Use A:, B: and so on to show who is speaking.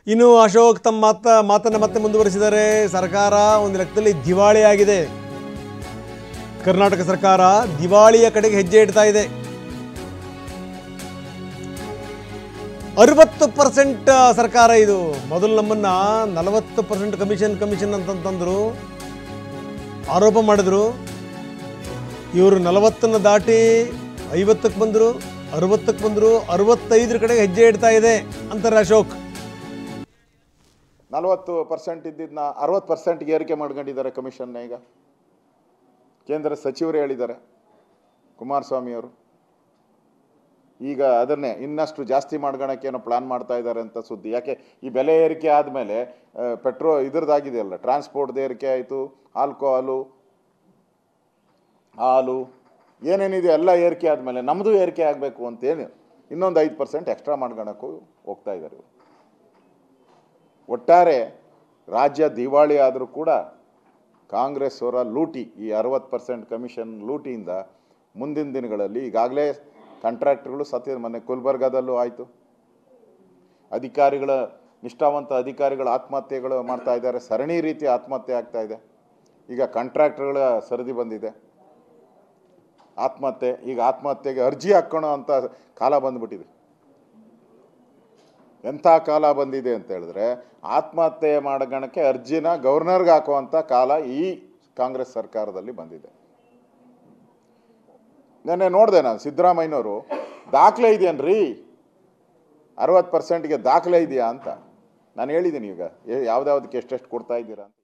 A: ಇನ್ನು ಅಶೋಕ್ ತಮ್ಮ ಮಾತನ್ನು ಮತ್ತೆ ಮುಂದುವರಿಸಿದ್ದಾರೆ. ಸರ್ಕಾರ ಒಂದು ಲೆಕ್ಕದಲ್ಲಿ ದಿವಾಳಿಯಾಗಿದೆ. ಕರ್ನಾಟಕ ಸರ್ಕಾರ ದಿವಾಳಿಯ ಕಡೆಗೆ ಹೆಜ್ಜೆ ಇಡ್ತಾ ಇದೆ. 60% ಸರ್ಕಾರ ಇದು. ಮೊದಲು ನಮ್ಮನ್ನ 40% ಕಮಿಷನ್ ಅಂತಂತಂದ್ರು, ಆರೋಪ ಮಾಡಿದ್ರು. ಇವರು 40 ದಾಟಿ 50ಕ್ಕೆ ಬಂದರು, 60ಕ್ಕೆ ಬಂದರು, 65 ಕಡೆಗೆ ಹೆಜ್ಜೆ ಇಡ್ತಾ ಇದೆ ಅಂತಾರೆ ಅಶೋಕ್.
B: 40% ಇದ್ದಿದ್ದನ್ನ 60%ಗೆ ಏರಿಕೆ ಮಾಡ್ಕೊಂಡಿದ್ದಾರೆ ಕಮಿಷನ್ನ. ಈಗ ಕೇಂದ್ರ ಸಚಿವರು ಹೇಳಿದ್ದಾರೆ, ಕುಮಾರಸ್ವಾಮಿ ಅವರು. ಈಗ ಅದನ್ನೇ ಇನ್ನಷ್ಟು ಜಾಸ್ತಿ ಮಾಡ್ಕೊಳಕ್ಕೆ ಏನೋ ಪ್ಲಾನ್ ಮಾಡ್ತಾ ಇದ್ದಾರೆ ಅಂತ ಸುದ್ದಿ. ಯಾಕೆ ಈ ಬೆಲೆ ಏರಿಕೆ ಆದಮೇಲೆ ಇದ್ರದ್ದಾಗಿದೆಯಲ್ಲ, ಟ್ರಾನ್ಸ್ಪೋರ್ಟ್ದು ಏರಿಕೆ ಆಯಿತು, ಆಲ್ಕೋಹಾಲು, ಹಾಲು ಏನೇನಿದೆ ಎಲ್ಲ ಏರಿಕೆ ಆದಮೇಲೆ ನಮ್ಮದು ಏರಿಕೆ ಆಗಬೇಕು ಅಂತೇನು ಇನ್ನೊಂದು 5% ಎಕ್ಸ್ಟ್ರಾ ಮಾಡ್ಕೊಳಕ್ಕೂ ಹೋಗ್ತಾ ಇದ್ದಾರೆ. ಒಟ್ಟಾರೆ ರಾಜ್ಯ ದಿವಾಳಿ ಆದರೂ ಕೂಡ ಕಾಂಗ್ರೆಸ್ ಅವರ ಲೂಟಿ, ಈ 60% ಕಮಿಷನ್ ಲೂಟಿಯಿಂದ ಮುಂದಿನ ದಿನಗಳಲ್ಲಿ ಈಗಾಗಲೇ ಕಾಂಟ್ರಾಕ್ಟ್ಗಳು ಮೊನ್ನೆ ಗುಲ್ಬರ್ಗಾದಲ್ಲೂ ಆಯಿತು. ನಿಷ್ಠಾವಂತ ಅಧಿಕಾರಿಗಳ ಆತ್ಮಹತ್ಯೆಗಳು ಮಾಡ್ತಾ ಇದ್ದಾರೆ. ಸರಣಿ ರೀತಿ ಆತ್ಮಹತ್ಯೆ ಆಗ್ತಾ ಇದೆ. ಈಗ ಕಾಂಟ್ರಾಕ್ಟರ್ಗಳ ಸರದಿ ಬಂದಿದೆ ಆತ್ಮಹತ್ಯೆ. ಈಗ ಆತ್ಮಹತ್ಯೆಗೆ ಅರ್ಜಿ ಹಾಕೋಣ ಅಂತ ಕಾಲ ಬಂದುಬಿಟ್ಟಿದೆ. ಎಂಥ ಕಾಲ ಬಂದಿದೆ ಅಂತ ಹೇಳಿದ್ರೆ, ಆತ್ಮಹತ್ಯೆ ಮಾಡ್ಕೊಳಕ್ಕೆ ಅರ್ಜಿನ ಗವರ್ನರ್ಗೆ ಹಾಕುವಂಥ ಕಾಲ ಈ ಕಾಂಗ್ರೆಸ್ ಸರ್ಕಾರದಲ್ಲಿ ಬಂದಿದೆ. ನೆನ್ನೆ ನೋಡಿದೆ ನಾನು, ಸಿದ್ದರಾಮಯ್ಯನವರು ದಾಖಲೆ ಇದೆಯನ್ರಿ 60%ಗೆ ದಾಖಲೆ ಇದೆಯಾ ಅಂತ ನಾನು ಹೇಳಿದ್ದೀನಿ. ಈಗ ಯಾವುದ್ಯಾವುದಕ್ಕೆ ಎಷ್ಟೆಷ್ಟು ಕೊಡ್ತಾ ಇದ್ದೀರಾ ಅಂತ.